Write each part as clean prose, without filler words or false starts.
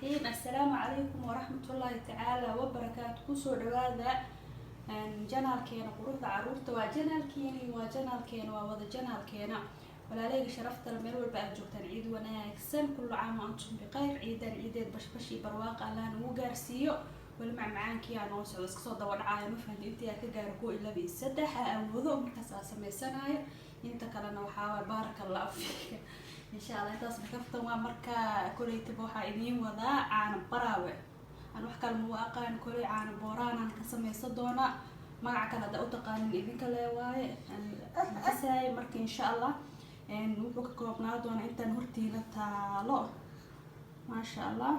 الرحيم. السلام عليكم ورحمة الله تعالى وبركاته. كسو دوادا جنالكينا قروحda caruurta waa janaalkeena waa wada janaalkeena walaaleyga sharafta leh meel walba aad joogtaan ciid wanaagsan kullu caam wa antum bikhayr ciidan ciideed bashbash iyo barwaaqo Allah nagu gaarsiiyo wal macmacaankii aan oo socdo iska soo daba dhacay ma fahanti intii aad ka gaaro 2 awoodo markaas aan sameysanayo inta kalena waxaa barakallahu fiik insha Allah intaas kaftan waa marka koleeytaba waxa idin wadaa aan baraawe aan wax kale ma aqaan koley aan booraan aan ka sameysan doona magac kale hada u taqaanin idinka leeyahay asay marka insha Allah wuxuu ka koobnaa doona intaan hortiina taalo ma sha Allah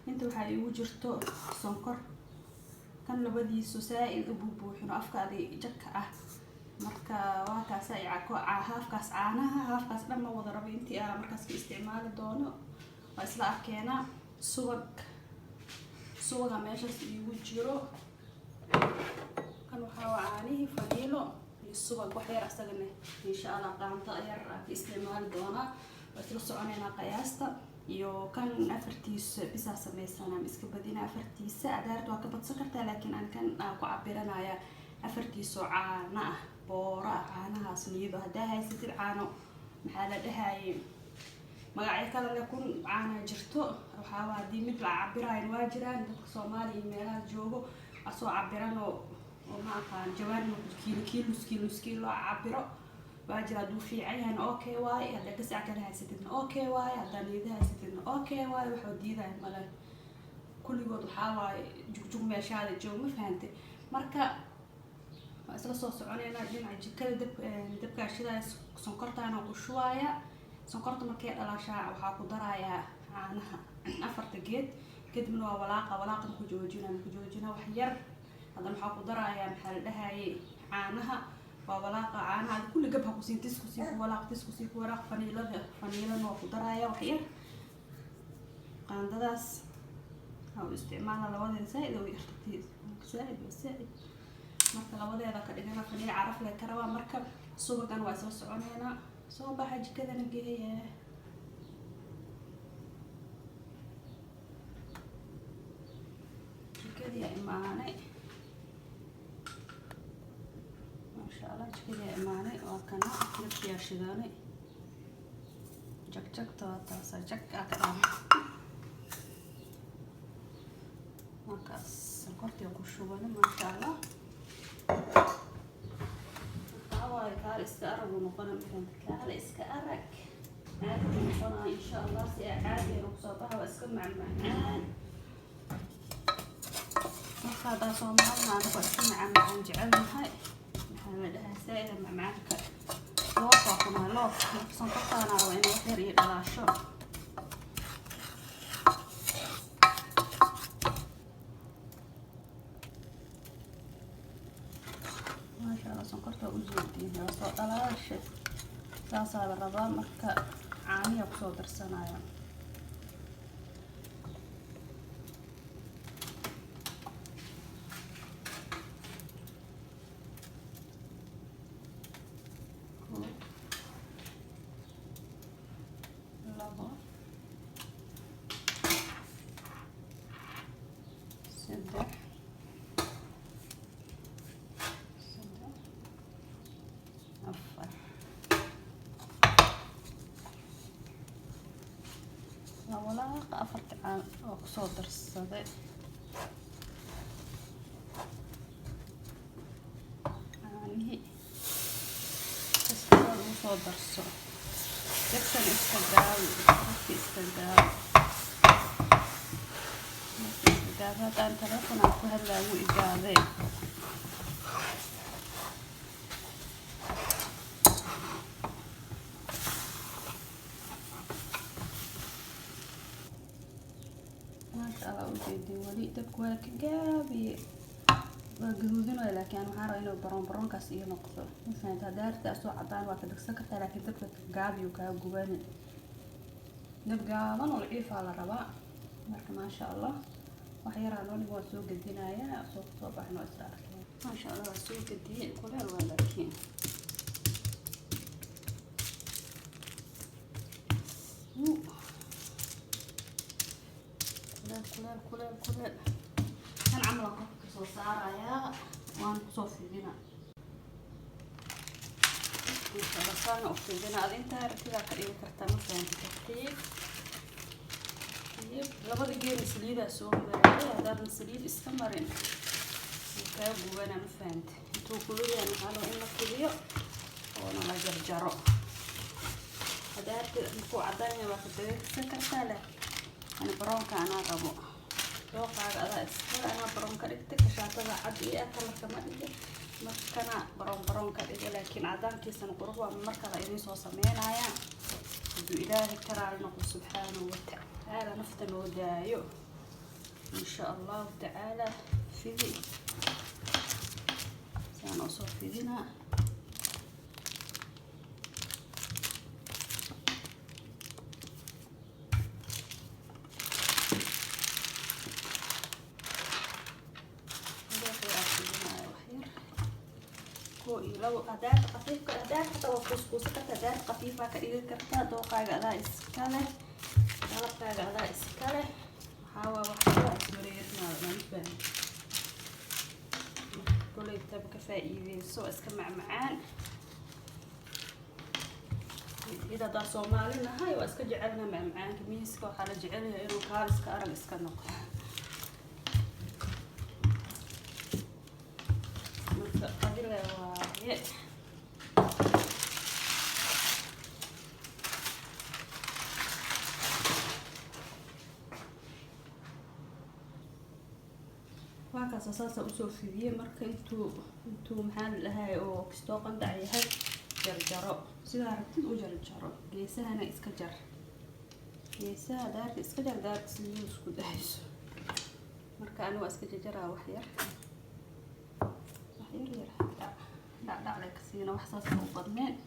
inta waxa igu jirto sonkor kan labadiisu saaid u buubuuxino afkaadi jabka ah marka waa kaas ay haafkaas caanaha haafkaas dhan ma wada rabo intii aan markaas ka isticmaali doono waa isla arkeena suuga meeshaas igu jiro kan waxa caanihi faniilo iyo subag wax yar asagana insha Allah qaanta yar ka isticmaali doona isla soconeena qiyaasta iyo kan afartiisa bisa sameysana iska badina afartiisa adaarto waa ka badsan kartaa laakiin aan kan ku cabiranaya afartiisa caana ah boora caanahaas niyada hadaa haysatid caano maxaa la dhahay magacyo kale la kun caana jirto waxa waa mid la cabirayo waa jiraan dadka Soomaaliya meelaha joogo asoo cabirano oo ma aqaan jawaan kiilo cabiro waa jira duu fiican okay waay hada ka sac kale haysatid okay waay hada niyada haysatid okay waay waxa diiday mala kulligood waxa waay jugjug meeshaada joog ma fahantay marka isla soo soconeena dhinaca jikada dabka shidaas sonkortaana ku shuwaaya sonkorta markay dhalashaa waxa ku daraaya caanaha afarta geed kadibna waa walaaqan ku joojina wax yar hadan waxa ku daraaya maxaa la dhahay caanaha waa walaaqa caanaha kulli gabha ku siintis ku walaaq faniilada waa ku daraaya wax yar qaandadaas oo isticmaala labadeeda saaid oo yartay saaid marka labadeeda ka dhigana faniil caraf leh karawa marka suugan waa soo soconeena soo baxa jikadana geeya jikadii imaanay ma sha Allah jikadii imaanay oo kana nafsiya shidaanay jak taasa jak aqaan markaas sonkortii ku shubana ma sha Allah كار إسكارك ونقنا مثلا كار إسكارك عادي نقنا إن شاء الله عادي نقصبها وأسكن مع المعان هذا صومالنا أنا بأسكن مع المعان جعلنا هاي محمدها سائلة مع معانك لوفا لوف صنطقنا وإنه وحير إلى الشرب sonkorta u jeedin soo dhalaasha saasa la rabaa marka caaniya ku soo darsanaya labo saddex walaaq afarta caan oo ku soo darsaday caanihi iska soo darso dadkan iska gaaw hadaan telefoon ku hadlaayo igaaday ولي تبكوا لك جابي جهودنا لكن أنا عارف إنه برون كاس إيه نقطة مثلا تدار تأسوا عطان وقت سكت لكن تبكوا جابي وكاب جواني نبقى ضن العيف على الرباع ما شاء الله وحيرا لوني هو سوق الدنيا سوق صباح نوسع ما شاء الله سوق الدين كلها ولا كين saarayaa waan kusoo fidina insha Allah saan u fidina ad inta aragtida ka dhigi kartaa ma fahanti tartiib labada geer saliida soo maray hadaan saliid iska marin ka buubana ma fahanti intuu kuliyaan halo in la kuliyo oo la jarjaro hadaad ku cadaan waa ka tagaysan kartaa la ana baroonka ana rabo dooqaaga adaa iska ana baroonka dhigta ka shaatada cad iyo kala kama dhigay markana baroon ka dhigay laakiin cadaankiisana qurux waa markala inay soo sameeyaan haduu ilaahay karaana subhanahu wa ta'ala nafta loo daayo insha Allah ta'ala fidi saan oo soo fidina لو أداة خفيفة أداة حتى وكوسكوسة أداة خفيفة كده كرتا دوقاق أداة إسكالة دلقاق أداة إسكالة حاوة وحاوة مريرنا منفن كله يتبقى فائدة سوء اسكمع معان إذا دار صومالنا هاي واسك جعلنا مع معان كميسك وحالة جعلها إنو كارسك أرق اسكنق واكاس أساسا أسوي فيديو مركا انتو محل لهاي أو كستو قندع يهاي جرجرو سيدا ربتين أو جرجرو جيسا هنا إسكجر جيسا دارك إسكجر دارك سليو اسكو دايسو مركا أنا واسكجرها وحير لا عليك سينا وحساس وقدمين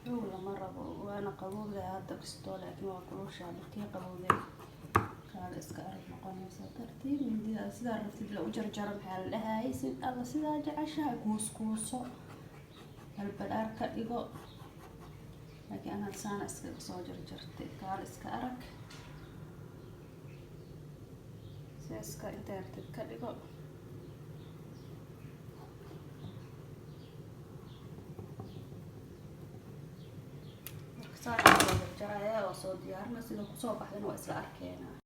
حول مرة وأنا قبول هذا كستو لكن ما أقولش على كي قبول قال إسكار مقام ترتيب من دي سيدا رتب لو جرجر محل هاي سيد الله سيدا جعشها كوسكوسو البلار كديغو لكن أنا لسان إسكار سو جرجرت قال إسكارك سيسكا إنت رتب كديغو صار جرايا وصوت ديارنا سيدو كسو بحدنا وإسلا أركينا